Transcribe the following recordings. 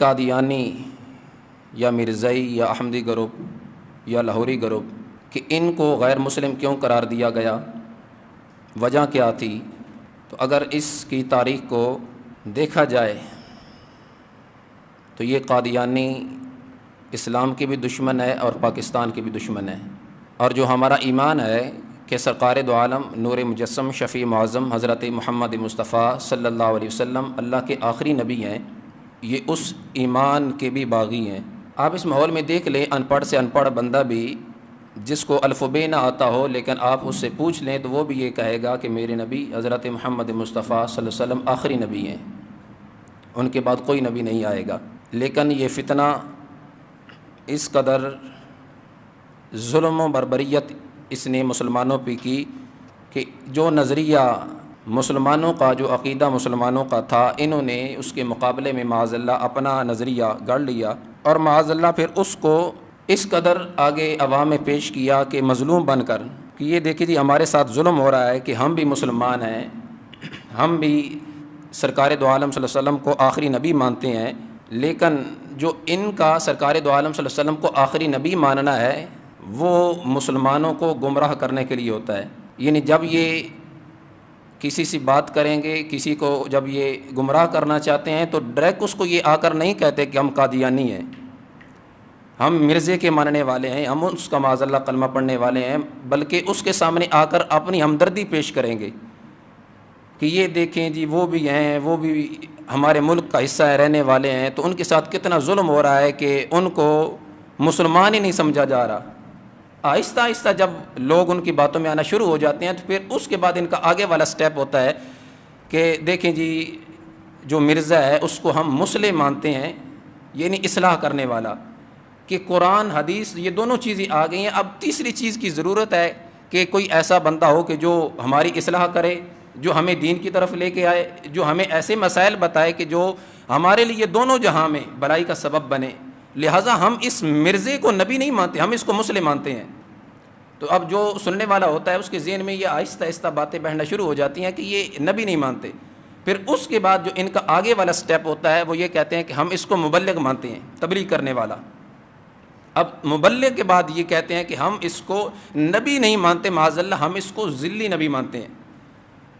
قادیانی یا مرزائی یا احمدی گروپ یا لاہوری گروپ کہ ان کو غیر مسلم کیوں قرار دیا گیا، وجہ کیا تھی؟ تو اگر اس کی تاریخ کو دیکھا جائے تو یہ قادیانی اسلام کی بھی دشمن ہے اور پاکستان کی بھی دشمن ہے، اور جو ہمارا ایمان ہے کہ سرکار دو عالم نور مجسم شفیع معظم حضرت محمد مصطفیٰ صلی اللہ علیہ وسلم اللہ کے آخری نبی ہیں، یہ اس ایمان کے بھی باغی ہیں۔ آپ اس ماحول میں دیکھ لیں، ان پڑھ سے ان پڑھ بندہ بھی جس کو الف و ب نہ آتا ہو، لیکن آپ اس سے پوچھ لیں تو وہ بھی یہ کہے گا کہ میرے نبی حضرت محمد مصطفیٰ صلی اللہ علیہ وسلم آخری نبی ہیں، ان کے بعد کوئی نبی نہیں آئے گا۔ لیکن یہ فتنہ اس قدر ظلم و بربریت اس نے مسلمانوں پہ کی کہ جو نظریہ مسلمانوں کا، جو عقیدہ مسلمانوں کا تھا، انہوں نے اس کے مقابلے میں معاذ اللہ اپنا نظریہ گڑھ لیا، اور معاذ اللہ پھر اس کو اس قدر آگے عوام میں پیش کیا کہ مظلوم بن کر کہ یہ دیکھیے جی ہمارے ساتھ ظلم ہو رہا ہے کہ ہم بھی مسلمان ہیں، ہم بھی سرکار دو عالم صلی اللہ علیہ وسلم کو آخری نبی مانتے ہیں، لیکن جو ان کا سرکار دو عالم صلی اللہ علیہ وسلم کو آخری نبی ماننا ہے وہ مسلمانوں کو گمراہ کرنے کے لیے ہوتا ہے۔ یعنی جب یہ کسی سے بات کریں گے، کسی کو جب یہ گمراہ کرنا چاہتے ہیں تو ڈائریکٹ اس کو یہ آ کر نہیں کہتے کہ ہم قادیانی ہیں، ہم مرزے کے ماننے والے ہیں، ہم اس کا معاذ اللہ کلمہ پڑھنے والے ہیں، بلکہ اس کے سامنے آ کر اپنی ہمدردی پیش کریں گے کہ یہ دیکھیں جی وہ بھی ہیں، وہ بھی ہمارے ملک کا حصہ رہنے والے ہیں، تو ان کے ساتھ کتنا ظلم ہو رہا ہے کہ ان کو مسلمان ہی نہیں سمجھا جا رہا۔ آہستہ آہستہ جب لوگ ان کی باتوں میں آنا شروع ہو جاتے ہیں تو پھر اس کے بعد ان کا آگے والا سٹیپ ہوتا ہے کہ دیکھیں جی جو مرزا ہے اس کو ہم مسلم مانتے ہیں، یعنی اصلاح کرنے والا، کہ قرآن حدیث یہ دونوں چیزیں آ گئی ہیں، اب تیسری چیز کی ضرورت ہے کہ کوئی ایسا بندہ ہو کہ جو ہماری اصلاح کرے، جو ہمیں دین کی طرف لے کے آئے، جو ہمیں ایسے مسائل بتائے کہ جو ہمارے لیے دونوں جہاں میں بھلائی کا سبب بنے۔ لہٰذا ہم اس مرزے کو نبی نہیں مانتے، ہم اس کو مسلم مانتے ہیں۔ تو اب جو سننے والا ہوتا ہے اس کے ذہن میں یہ آہستہ آہستہ باتیں بہنا شروع ہو جاتی ہیں کہ یہ نبی نہیں مانتے۔ پھر اس کے بعد جو ان کا آگے والا سٹیپ ہوتا ہے وہ یہ کہتے ہیں کہ ہم اس کو مبلغ مانتے ہیں، تبلیغ کرنے والا۔ اب مبلغ کے بعد یہ کہتے ہیں کہ ہم اس کو نبی نہیں مانتے، معاذ اللہ ہم اس کو ذلی نبی مانتے ہیں۔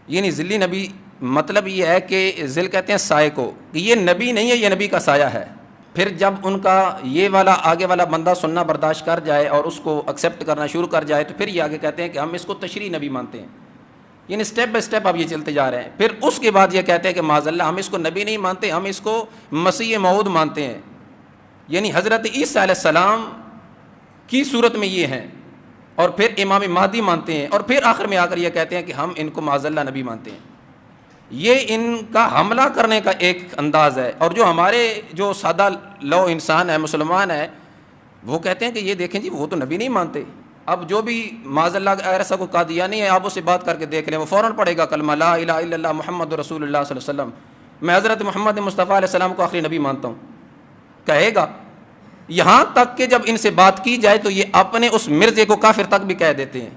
یعنی ذلی نبی مطلب یہ ہے کہ ذل کہتے ہیں سائے کو، کہ یہ نبی نہیں ہے، یہ نبی کا سایہ ہے۔ پھر جب ان کا یہ والا آگے والا بندہ سننا برداشت کر جائے اور اس کو ایکسیپٹ کرنا شروع کر جائے تو پھر یہ آگے کہتے ہیں کہ ہم اس کو تشریع نبی مانتے ہیں۔ یعنی سٹیپ بائی سٹیپ اب یہ چلتے جا رہے ہیں۔ پھر اس کے بعد یہ کہتے ہیں کہ معاذ اللہ ہم اس کو نبی نہیں مانتے، ہم اس کو مسیح موعود مانتے ہیں، یعنی حضرت عیسیٰ علیہ السلام کی صورت میں یہ ہیں، اور پھر امام مہدی مانتے ہیں، اور پھر آخر میں آ کر یہ کہتے ہیں کہ ہم ان کو معاذ اللہ نبی مانتے ہیں۔ یہ ان کا حملہ کرنے کا ایک انداز ہے۔ اور جو ہمارے جو سادہ لو انسان ہے، مسلمان ہے، وہ کہتے ہیں کہ یہ دیکھیں جی وہ تو نبی نہیں مانتے۔ اب جو بھی معاذ اللہ ایسا کوئی قادیانی ہے، آپ اسے بات کر کے دیکھ لیں، وہ فوراً پڑھے گا کلمہ لا الہ الا اللہ محمد رسول اللہ صلی اللہ علیہ وسلم، میں حضرت محمد مصطفیٰ علیہ السلام کو آخری نبی مانتا ہوں، کہے گا۔ یہاں تک کہ جب ان سے بات کی جائے تو یہ اپنے اس مرزے کو کافر تک بھی کہہ دیتے ہیں،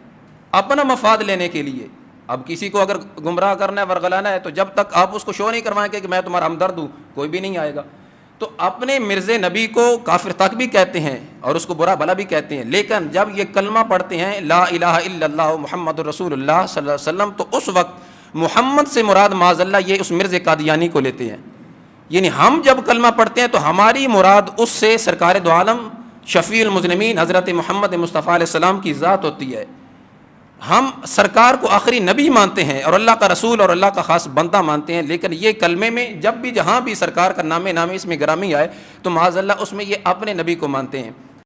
اپنا مفاد لینے کے لیے۔ اب کسی کو اگر گمراہ کرنا ہے، ورغلانا ہے، تو جب تک آپ اس کو شو نہیں کروائیں گے کہ میں تمہارا ہمدرد ہوں، کوئی بھی نہیں آئے گا۔ تو اپنے مرزے نبی کو کافر تک بھی کہتے ہیں اور اس کو برا بھلا بھی کہتے ہیں، لیکن جب یہ کلمہ پڑھتے ہیں لا الہ الا اللہ محمد رسول اللہ صلی اللہ علیہ وسلم، تو اس وقت محمد سے مراد معاذ اللہ یہ اس مرزے قادیانی کو لیتے ہیں۔ یعنی ہم جب کلمہ پڑھتے ہیں تو ہماری مراد اس سے سرکار دو عالم شفیع المذنبین حضرت محمد مصطفیٰ علیہ السلام کی ذات ہوتی ہے۔ ہم سرکار کو آخری نبی مانتے ہیں اور اللہ کا رسول اور اللہ کا خاص بندہ مانتے ہیں، لیکن یہ کلمے میں جب بھی جہاں بھی سرکار کا نام اس میں گرامی آئے تو معاذ اللہ اس میں یہ اپنے نبی کو مانتے ہیں۔